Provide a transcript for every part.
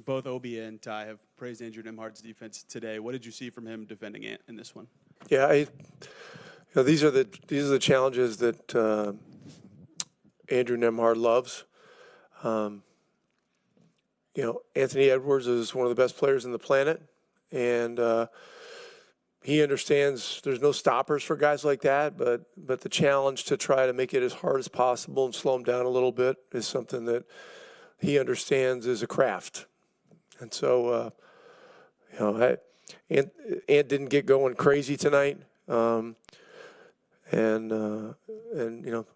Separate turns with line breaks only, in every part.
Both Obi and Ty have praised Andrew Nemhard's defense today. What did you see from him defending Ant in this one?
Yeah, these are the challenges that Andrew Nemhard loves. Anthony Edwards is one of the best players on the planet, and he understands there's no stoppers for guys like that. But the challenge to try to make it as hard as possible and slow him down a little bit is something that he understands is a craft. And so, Ant didn't get going crazy tonight, and I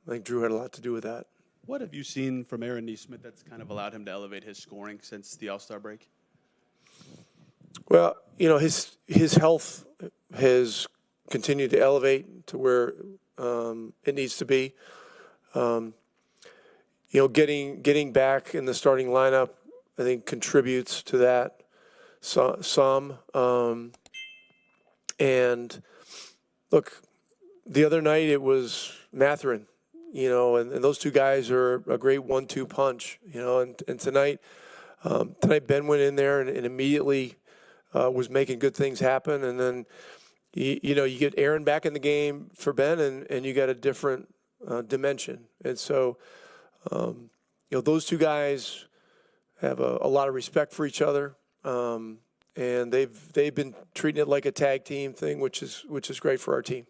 think Drew had a lot to do with that.
What have you seen from Aaron Nesmith that's kind of allowed him to elevate his scoring since the All-Star break?
Well, his health has continued to elevate to where it needs to be. Getting back in the starting lineup, I think, contributes to that some. And look, the other night it was Mathurin, and those two guys are a great 1-2 punch, and tonight Ben went in there and immediately was making good things happen. And then, you get Aaron back in the game for Ben, and you got a different dimension. And so, those two guys have a lot of respect for each other, and they've been treating it like a tag team thing, which is great for our team.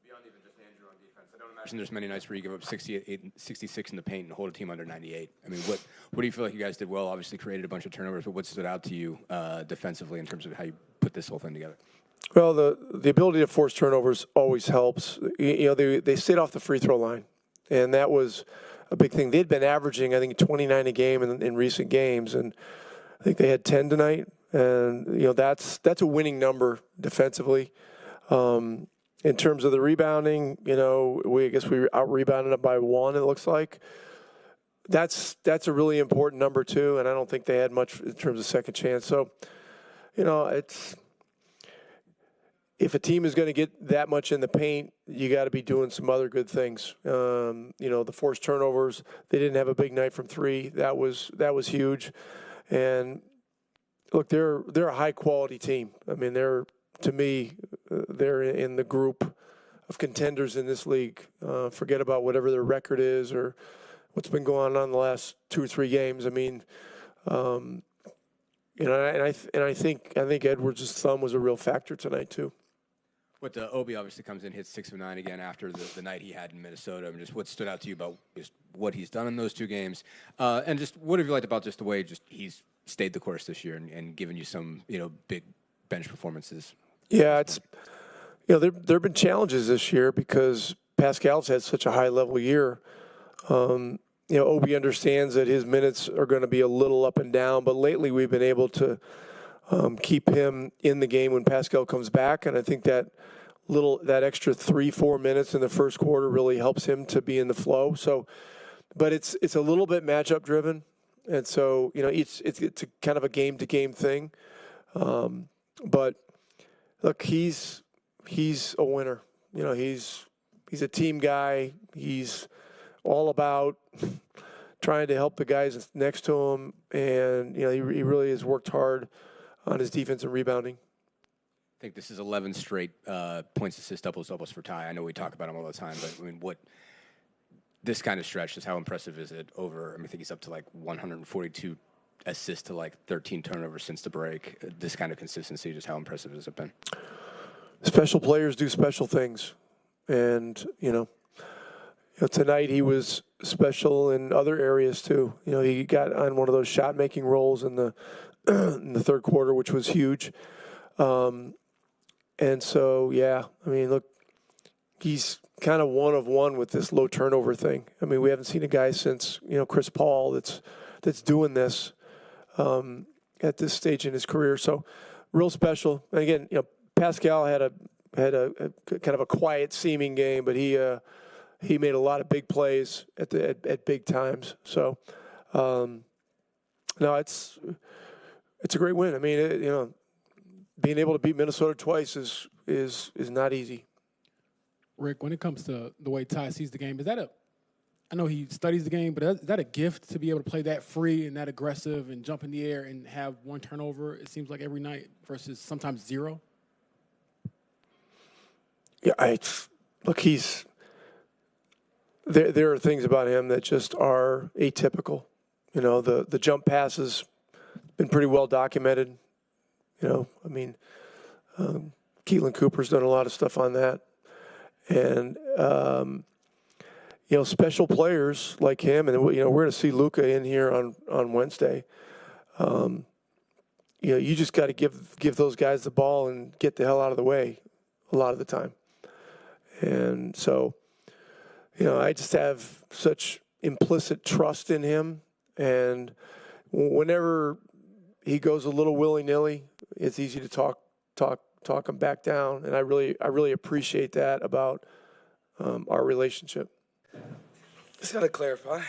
Beyond even just Andrew on defense, I don't imagine there's many nights where you give up 66 in the paint and hold a team under 98. I mean, what do you feel like you guys did well? Obviously created a bunch of turnovers, but what stood out to you defensively in terms of how you put this whole thing together?
Well, the ability to force turnovers always helps. They stayed off the free throw line, and that was a big thing. They'd been averaging, I think, 29 a game in recent games, and I think they had 10 tonight. And that's a winning number defensively. In terms of the rebounding, I guess we out rebounded up by 1. It looks like that's a really important number too. And I don't think they had much in terms of second chance. So, it's. If a team is going to get that much in the paint, you got to be doing some other good things. The forced turnovers, they didn't have a big night from 3. That was huge. And look, they're a high quality team. I mean, they're in the group of contenders in this league. Forget about whatever their record is or what's been going on in the last 2 or 3 games. I mean, and I think Edwards' thumb was a real factor tonight too.
What Obi obviously comes in, hits 6 of 9 again after the night he had in Minnesota. I mean, just what stood out to you about just what he's done in those 2 games, and just what have you liked about just the way he's stayed the course this year and given you some big bench performances?
Yeah, it's there have been challenges this year because Pascal's had such a high level year. Obi understands that his minutes are going to be a little up and down, but lately we've been able to keep him in the game when Pascal comes back, and I think that extra 3-4 minutes in the first quarter really helps him to be in the flow. So, but it's a little bit matchup driven, and so it's a kind of a game to game thing. But look, he's a winner. He's a team guy. He's all about trying to help the guys next to him, and he really has worked hard on his defense and rebounding.
I think this is 11 straight points, assists, doubles for Ty. I know we talk about him all the time, but I mean, this kind of stretch, just how impressive is it over? I mean, I think he's up to like 142 assists to like 13 turnovers since the break. This kind of consistency, just how impressive has it been?
Special players do special things, and tonight he was special in other areas too. He got on one of those shot-making roles in the third quarter, which was huge. And so, yeah, I mean, look, he's kind of one of one with this low turnover thing. I mean, we haven't seen a guy since, Chris Paul that's doing this at this stage in his career. So real special. And again, Pascal had a kind of a quiet seeming game, but he made a lot of big plays at big times. So, no, it's a great win. I mean, being able to beat Minnesota twice is not easy.
Rick, when it comes to the way Ty sees the game, is that I know he studies the game, but is that a gift to be able to play that free and that aggressive and jump in the air and have one turnover, it seems like, every night versus sometimes zero?
Yeah, look, there are things about him that just are atypical. You know, the jump pass has been pretty well documented. You know, I mean, Keelan Cooper's done a lot of stuff on that. And, you know, special players like him, and, you know, we're going to see Luka in here on Wednesday. You know, you just got to give those guys the ball and get the hell out of the way a lot of the time. And so, you know, I just have such implicit trust in him. And whenever he goes a little willy-nilly, it's easy to talk him back down. And I really appreciate that about our relationship.
Just got to clarify.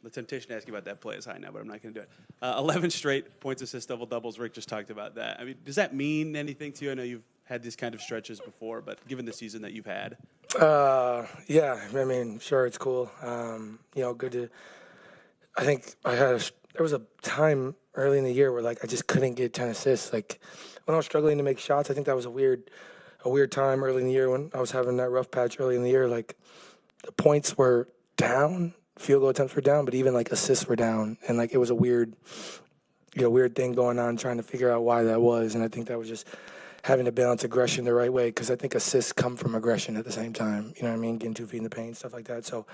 The temptation to ask you about that play is high now, but I'm not going to do it. 11 straight points, assists, double-doubles. Rick just talked about that. I mean, does that mean anything to you? I know you've had these kind of stretches before, but given the season that you've had.
Yeah, I mean, sure, it's cool. You know, good to. I think there was a time early in the year where like I just couldn't get 10 assists. Like when I was struggling to make shots, I think that was a weird time early in the year when I was having that rough patch early in the year. Like the points were down, field goal attempts were down, but even like assists were down, and like it was a weird thing going on, trying to figure out why that was. And I think that was just having to balance aggression the right way, because I think assists come from aggression at the same time. You know what I mean? Getting 2 feet in the paint, stuff like that. So,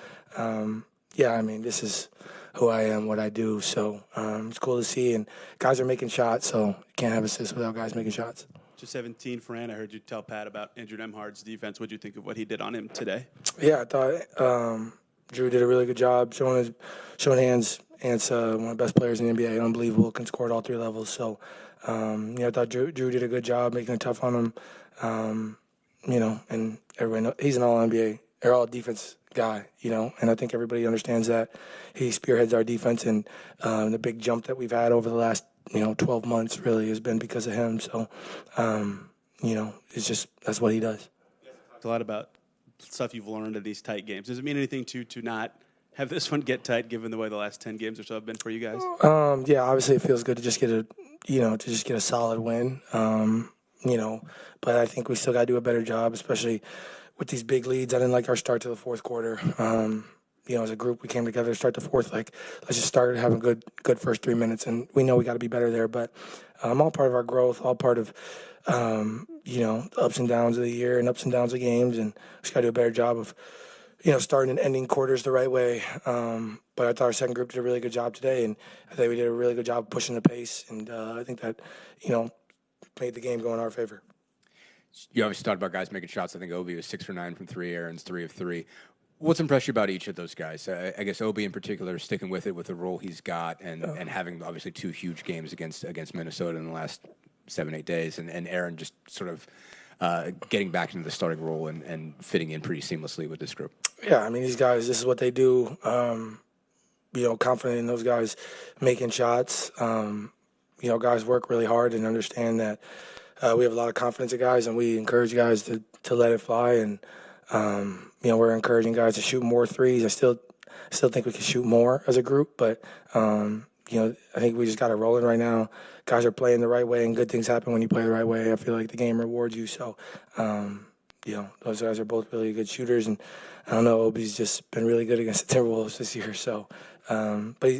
yeah, I mean, this is who I am, what I do. So it's cool to see. And guys are making shots, so you can't have assists without guys making shots.
Just 17, Fran, I heard you tell Pat about Andrew Nemhard's defense. What did you think of what he did on him today?
Yeah, I thought Drew did a really good job showing hands. Ant's one of the best players in the NBA, unbelievable, can score at all 3 levels. So, I thought Drew did a good job making it tough on him. You know, and everybody knows he's an all-NBA or all-defense guy, you know, and I think everybody understands that. He spearheads our defense, and the big jump that we've had over the last, 12 months really has been because of him. So, it's just that's what he does.
It's a lot about stuff you've learned in these tight games. Does it mean anything to not have this one get tight, given the way the last 10 games or so have been for you guys?
Yeah, obviously it feels good to just get a solid win. But I think we still got to do a better job, especially with these big leads. I didn't like our start to the fourth quarter. As a group, we came together to start the fourth. Like, let's just start having good first 3 minutes, and we know we got to be better there. But all part of our growth, all part of the ups and downs of the year and ups and downs of games, and we just got to do a better job of starting and ending quarters the right way. But I thought our second group did a really good job today, and I think we did a really good job pushing the pace, and I think that made the game go in our favor.
You obviously talked about guys making shots. I think Obi was 6 for 9 from 3, Aaron's 3 of 3. What's impressed you about each of those guys? I guess Obi in particular, sticking with it with the role he's got, and having obviously 2 huge games against Minnesota in the last 7-8 days, and Aaron just sort of getting back into the starting role and fitting in pretty seamlessly with this group. Yeah,
I mean, these guys, this is what they do. Confident in those guys making shots. Guys work really hard and understand that we have a lot of confidence in guys, and we encourage guys to let it fly. And we're encouraging guys to shoot more threes. I still think we can shoot more as a group, but I think we just got it rolling right now. Guys are playing the right way, and good things happen when you play the right way. I feel like the game rewards you. So, those guys are both really good shooters, and I don't know, Obi's just been really good against the Timberwolves this year. So, but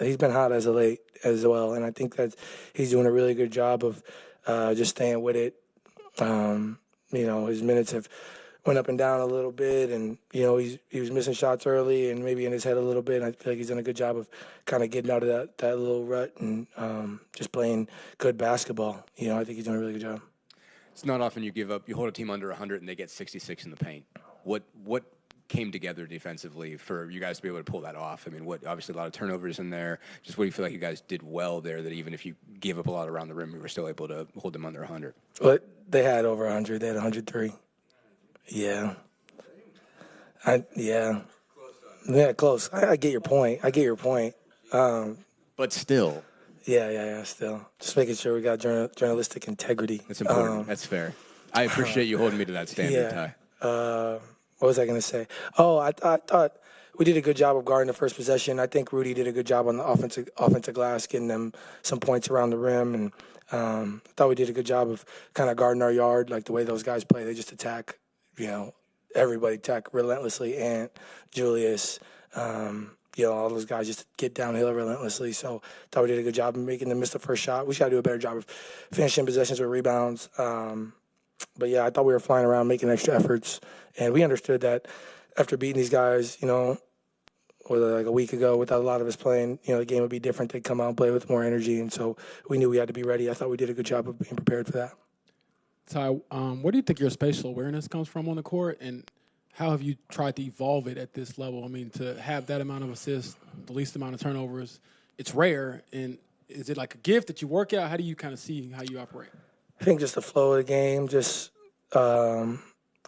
he's been hot as of late as well, and I think that he's doing a really good job of just staying with it. His minutes have went up and down a little bit, and he was missing shots early and maybe in his head a little bit. And I feel like he's done a good job of kind of getting out of that little rut and just playing good basketball. I think he's done a really good job.
It's not often you hold a team under 100 and they get 66 in the paint. What came together defensively for you guys to be able to pull that off? I mean, obviously a lot of turnovers in there. Just what do you feel like you guys did well there, that even if you gave up a lot around the rim, we were still able to hold them under 100?
Well, they had over 100. They had 103. Yeah. Yeah, close. I get your point.
But still.
Yeah, still. Just making sure we got journalistic integrity.
That's important. That's fair. I appreciate you holding me to that standard, Ty.
What was I going to say? Oh, I thought we did a good job of guarding the first possession. I think Rudy did a good job on the offensive glass, getting them some points around the rim. And I thought we did a good job of kind of guarding our yard, like the way those guys play. They just attack, everybody attack relentlessly. Ant, Julius, all those guys just get downhill relentlessly. So I thought we did a good job of making them miss the first shot. We just got to do a better job of finishing possessions with rebounds. But, yeah, I thought we were flying around making extra efforts. And we understood that after beating these guys, like a week ago without a lot of us playing, the game would be different. They'd come out and play with more energy. And so we knew we had to be ready. I thought we did a good job of being prepared for that.
Ty, where do you think your spatial awareness comes from on the court, and how have you tried to evolve it at this level? I mean, to have that amount of assists, the least amount of turnovers, it's rare. And is it like a gift that you work out? How do you kind of see how you operate?
I think just the flow of the game, just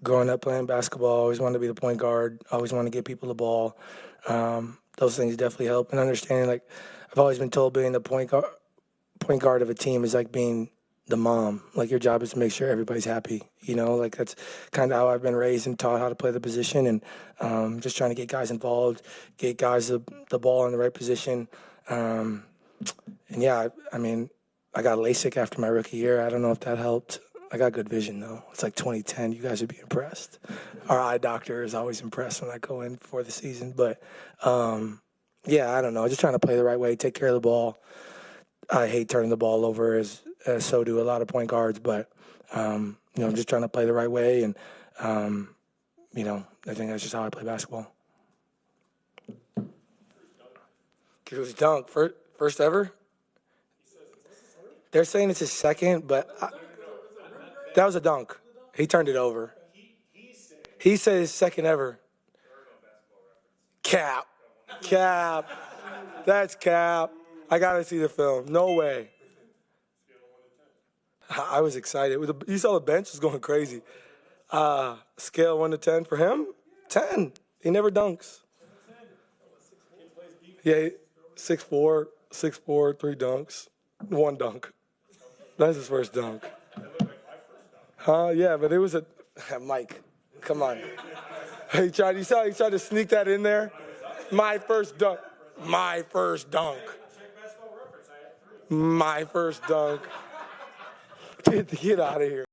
growing up playing basketball, always wanted to be the point guard, always wanted to get people the ball. Those things definitely help. And understanding, like, I've always been told being the point guard of a team is like being the mom. Like, your job is to make sure everybody's happy. Like, that's kind of how I've been raised and taught how to play the position, and just trying to get guys involved, get guys the ball in the right position. And, yeah, I mean, I got LASIK after my rookie year. I don't know if that helped. I got good vision, though. It's like 2010. You guys would be impressed. Our eye doctor is always impressed when I go in before the season. But, yeah, I don't know. Just trying to play the right way, take care of the ball. I hate turning the ball over, as so do a lot of point guards. But, I'm just trying to play the right way. And, I think that's just how I play basketball. Drew's dunk. First ever? They're saying it's his second, but that was a dunk. He turned it over. He said his second ever. Cap. That's cap. I got to see the film. No way. I was excited. You saw the bench was going crazy. Scale 1 to 10 for him? 10. He never dunks. Yeah, 6'4", 3 dunks, 1 dunk. That's his first dunk. Yeah, but it was Mike, come on. He tried to sneak that in there. My first dunk. Get out of here.